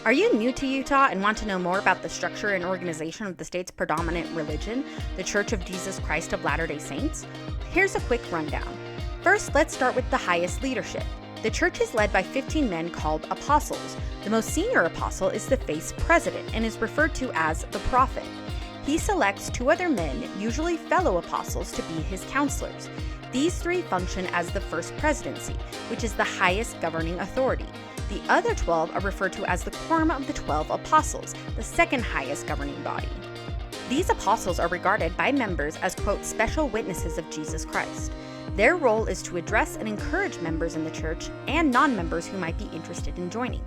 Are you new to Utah and want to know more about the structure and organization of the state's predominant religion, the Church of Jesus Christ of Latter-day Saints? Here's a quick rundown. First, let's start with the highest leadership. The church is led by 15 men called apostles. The most senior apostle is the face president and is referred to as the prophet. He selects 2 other men, usually fellow apostles, to be his counselors. These 3 function as the first presidency, which is the highest governing authority. The other 12 are referred to as the Quorum of the 12 Apostles, the second highest governing body. These apostles are regarded by members as, quote, special witnesses of Jesus Christ. Their role is to address and encourage members in the church and non-members who might be interested in joining.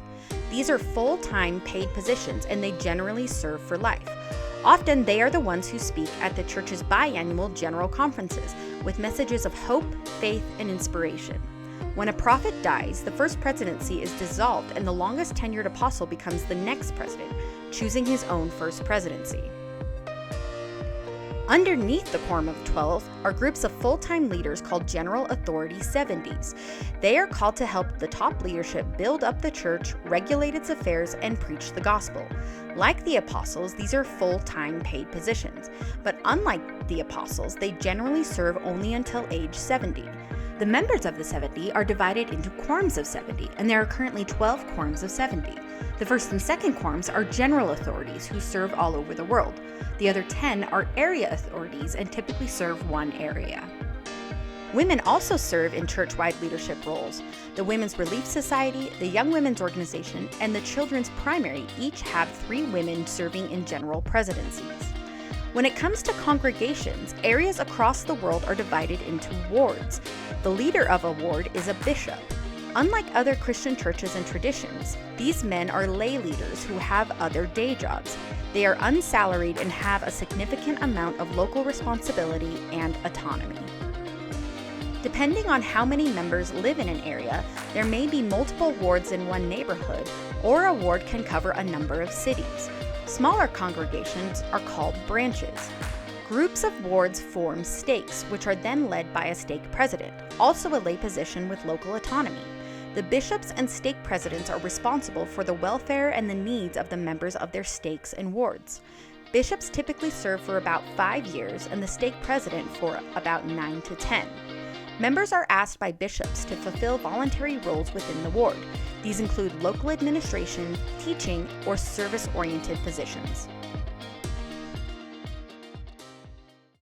These are full-time paid positions and they generally serve for life. Often they are the ones who speak at the church's biannual general conferences with messages of hope, faith, and inspiration. When a prophet dies, the first presidency is dissolved and the longest tenured apostle becomes the next president, choosing his own first presidency. Underneath the Quorum of 12 are groups of full-time leaders called General Authority 70s. They are called to help the top leadership build up the church, regulate its affairs, and preach the gospel. Like the apostles, these are full-time paid positions, but unlike the apostles, they generally serve only until age 70. The members of the 70 are divided into quorums of 70, and there are currently 12 quorums of 70. The first and second quorums are general authorities who serve all over the world. The other 10 are area authorities and typically serve one area. Women also serve in church-wide leadership roles. The Women's Relief Society, the Young Women's Organization, and the Children's Primary each have 3 women serving in general presidencies. When it comes to congregations, areas across the world are divided into wards. The leader of a ward is a bishop. Unlike other Christian churches and traditions, these men are lay leaders who have other day jobs. They are unsalaried and have a significant amount of local responsibility and autonomy. Depending on how many members live in an area, there may be multiple wards in one neighborhood, or a ward can cover a number of cities. Smaller congregations are called branches. Groups of wards form stakes, which are then led by a stake president, also a lay position with local autonomy. The bishops and stake presidents are responsible for the welfare and the needs of the members of their stakes and wards. Bishops typically serve for about 5 years and the stake president for about 9 to 10. Members are asked by bishops to fulfill voluntary roles within the ward. These include local administration, teaching, or service-oriented positions.